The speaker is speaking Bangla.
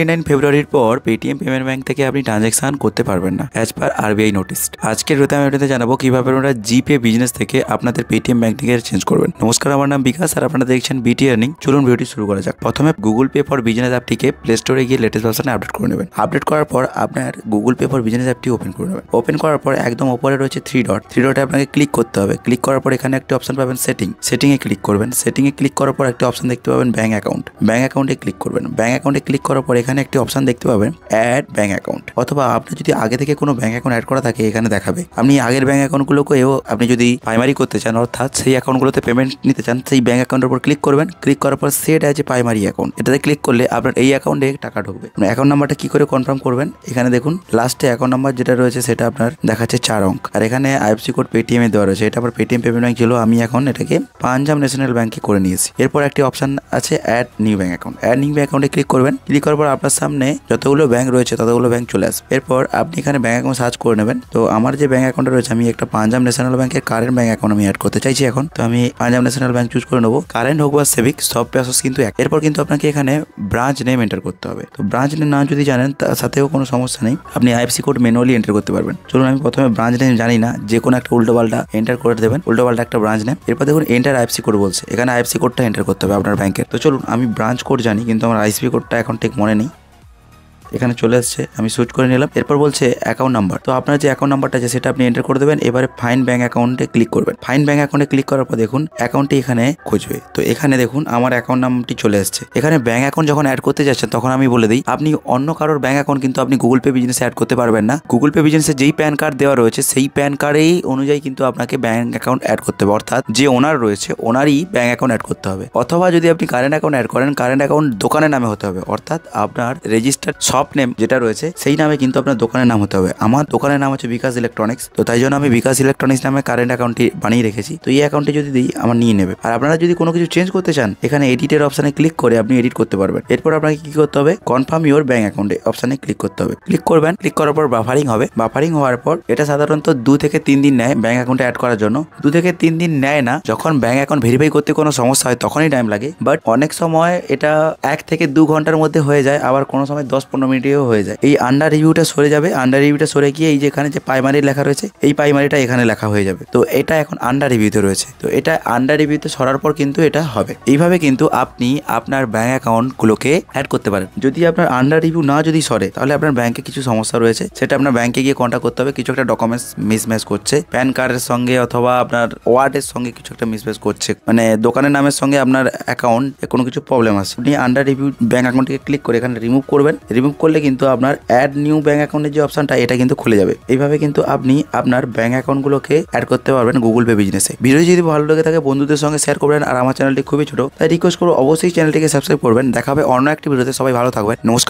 29 ফেব্রুয়ারির পর পেটিএম পেমেন্ট ব্যাংক থেকে আপনি ট্রানজ্যাকশন করতে পারবেন না অ্যাজ পার আরবিআই নোটিস। আজকের ভিডিওতে আমি আপনাদের জানাবো কিভাবে আপনারা জিপে বিজনেস থেকে আপনাদের পেটিএম ব্যাংক থেকে চেঞ্জ করবেন। নমস্কার, আমার নাম বিকাশ আর আপনারা দেখছেন বিটি আর্নিং। চলুন ভিডিওটি শুরু করা যাক। প্রথমে গুগল পে ফর বিজনেস অ্যাপটিকে প্লে স্টোরে গিয়ে লেটেস্ট ভার্সনে আপডেট করে নেবেন। আপডেট করার পর আপনার গুগল পে ফর বিজনেস অ্যাপটি ওপেন করে নেবেন। ওপেন করার পর একদম উপরে রয়েছে থ্রি ডটে আপনাকে ক্লিক করতে হবে। ক্লিক করার পর এখানে একটা অপশন পাবেন সেটিংয়ে ক্লিক করবেন। সেটিংয়ে ক্লিক করার পর একটা অপশন দেখতে পাবেন ব্যাংক অ্যাকাউন্টে ক্লিক করবেন। ব্যাংক অ্যাকাউন্টে ক্লিক করার পর এখানে একটি অপশন দেখতে পাবেন অ্যাড ব্যাংক অ্যাকাউন্ট, অথবা আপনি যদি আগে থেকে কোনো ব্যাংক অ্যাকাউন্ট অ্যাড করা থাকে এখানে দেখাবে। আপনি আগের ব্যাংক অ্যাকাউন্টগুলোকেও আপনি যদি প্রাইমারি করতে চান, অর্থাৎ সেই অ্যাকাউন্টগুলোতে পেমেন্ট নিতে চান, সেই ব্যাংক অ্যাকাউন্টের উপর ক্লিক করবেন। ক্লিক করার পর set as a primary account, এটাতে ক্লিক করলে আপনার এই অ্যাকাউন্টে টাকা ঢুকবে। অ্যাকাউন্ট নাম্বারটা কি করে কনফার্ম করবেন, এখানে দেখুন লাস্টে অ্যাকাউন্ট নাম্বার যেটা রয়েছে সেটা আপনার দেখাচ্ছে 4 অঙ্ক, আর এখানে আইএফসি কোড পেটিএম এ দেওয়া রয়েছে। এটা আমার পেটিএম পেমেন্ট ব্যাংক ছিল, আমি এখন এটাকে পাঞ্জাব ন্যাশনাল ব্যাংকে করে নিয়েছি। এরপর একটি অপশন আছে add new bank account. Add new bank অ্যাকাউন্টে ক্লিক করবেন। ক্লিক করার পর আপনার সামনে যতগুলো ব্যাংক রয়েছে ততগুলো ব্যাংক চলে আসবে। এরপর আপনি এখানে ব্যাংক অ্যাকাউন্ট সার্চ করে নেবেন। তো আমার যে ব্যাংক অ্যাকাউন্ট রয়েছে, আমি একটা পাঞ্জাব ন্যাশনাল ব্যাংকের কারেন্ট ব্যাংক অ্যাকাউন্ট আমি অ্যাড করতে চাইছি এখন। তো আমি পাঞ্জাব ন্যাশনাল ব্যাংক চুজ করে নেবো। কারেন্ট হোক বা সেভিক, সব প্রসেস কিন্তু এক। এরপর কিন্তু আপনাকে এখানে ব্রাঞ্চ নেম এন্টার করতে হবে। তো ব্রাঞ্চ নেম না যদি জানেন তার সাথেও কোনো সমস্যা নেই, আপনি আইএফসি কোড ম্যানুয়ালি এন্টার করতে পারবেন। চলুন আমি প্রথমে ব্রাঞ্চ নেম জানি না, যে কোনো একটা উল্টোপাল্টা এন্টার করে দেবেন, উল্টোপাল্টা একটা ব্রাঞ্চ নেম। এরপর দেখুন এন্টার আইএফসি কোড বলছে, এখানে আইএফসি কোডটা এন্টার করতে হবে আপনার ব্যাংকের। তো চলুন, আমি ব্রাঞ্চ কোড জানি কিন্তু আমার আইএফসি কোডটা এখন ঠিক মনে নেই। এখানে চলে আসছে, আমি সুইচ করে নিলাম। এরপর বলছে অ্যাকাউন্ট নাম্বার। তো আপনার যে অ্যাকাউন্ট নাম্বারটা আছে সেটা আপনি এন্টার করে দেবেন। এবারে ফাইন্ড ব্যাংক অ্যাকাউন্টে ক্লিক করবেন। ফাইন্ড ব্যাংক অ্যাকাউন্টে ক্লিক করার পর দেখুন অ্যাকাউন্টটি এখানে খুঁজবে। তো এখানে দেখুন আমার অ্যাকাউন্ট নামটি চলে আসছে। এখানে ব্যাংক অ্যাকাউন্ট যখন অ্যাড করতে যাচ্ছেন তখন আমি বলে দিই, আপনি অন্য কারোর ব্যাংক অ্যাকাউন্ট কিন্তু আপনি গুগল পে বিজনেসে অ্যাড করতে পারবেন না। গুগল পে বিজনেসে যেই প্যান কার্ড দেওয়া রয়েছে সেই প্যান কার্ডেই অনুযায়ী কিন্তু আপনাকে ব্যাংক অ্যাকাউন্ট অ্যাড করতে হবে, অর্থাৎ যে ওনার রয়েছে ওনারই ব্যাংক অ্যাকাউন্ট অ্যাড করতে হবে। অথবা যদি আপনি কারেন্ট অ্যাকাউন্ট অ্যাড করেন, কারেন্ট অ্যাকাউন্ট দোকানের নামে হতে হবে, অর্থাৎ আপনার রেজিস্টার্ড শপ নেম যেটা রয়েছে সেই নামে কিন্তু আপনার দোকানের নাম হতে হবে। আমার দোকানের নাম হচ্ছে বিকাশ ইলেকট্রনিক্স, তো তাই জন্য আমি বিকাশ ইলেকট্রনিক্স নামে কারেন্ট অ্যাকাউন্টটি বানিয়ে রেখেছি। তো এই অ্যাকাউন্টে যদি দিই আমার নিয়ে নেবে। আর আপনারা যদি কোনো কিছু চেঞ্জ করতে চান, এখানে এডিটের অপশানে ক্লিক করে আপনি এডিট করতে পারবেন। এরপর আপনাকে কি করতে হবে, কনফার্ম ইউর ব্যাংক অ্যাকাউন্টে অপশানে ক্লিক করতে হবে। ক্লিক করবেন। ক্লিক করার পর বাফারিং হবে। বাফারিং হওয়ার পর এটা সাধারণত 2 থেকে 3 দিন নেয় ব্যাংক অ্যাকাউন্টে অ্যাড করার জন্য। 2 থেকে 3 দিন নেয় না, যখন ব্যাংক অ্যাকাউন্ট ভেরিফাই করতে কোনো সমস্যা হয় তখনই টাইম লাগে। বাট অনেক সময় এটা 1 থেকে 2 ঘন্টার মধ্যে হয়ে যায়, আবার কোনো সময় 10-15 মিনিটেও হয়ে যায়। এই আন্ডার রিভিউটা সরে যাবে। আন্ডার রিভিউটা সরে গিয়ে এই যে এখানে যে প্রাইমারি লেখা রয়েছে এই প্রাইমারিটা এখানে লেখা হয়ে যাবে। তো এটা এখন আন্ডার রিভিউতে রয়েছে। তো এটা আন্ডার রিভিউতে সরার পর কিন্তু এটা হবে। এইভাবে কিন্তু আপনি আপনার ব্যাংক অ্যাকাউন্টগুলোকে অ্যাড করতে পারেন। যদি আপনার আন্ডার রিভিউ না যদি সরে, তাহলে আপনার ব্যাংকে কিছু সমস্যা রয়েছে, সেটা আপনার ব্যাংকে গিয়ে কন্ট্যাক্ট করতে হবে। কিছু একটা ডকুমেন্টস মিসম্যাচ করছে, প্যান কার্ডের সঙ্গে অথবা আপনার ওয়ার্ডের সঙ্গে কিছু একটা মিসম্যাচ করছে, মানে দোকানের নামের সঙ্গে আপনার অ্যাকাউন্ট কোনো কিছু প্রবলেম আছে। আপনি আন্ডার রিভিউ ব্যাংক অ্যাকাউন্টকে ক্লিক করে এখানে রিমুভ করবেন। রিমুভ করলে কিন্তু আপনার অ্যাড নিউ ব্যাংক অ্যাকাউন্টের যে অপশনটা এটা কিন্তু খুলে যাবে। এইভাবে কিন্তু আপনি আপনার ব্যাংক অ্যাকাউন্টগুলোকে অ্যাড করতে পারবেন গুগল পে বিজনেসে। ভিডিও যদি ভালো লেগে থাকে বন্ধুদের সঙ্গে শেয়ার করবেন। আর আমার চ্যানেলটি খুবই ছোট, তাই রিকোয়েস্ট করবো অবশ্যই চ্যানেলটিকে সাবস্ক্রাইব করবেন। দেখা হবে অন্য একটি ভিডিওতে। সবাই ভালো থাকবেন। নমস্কার।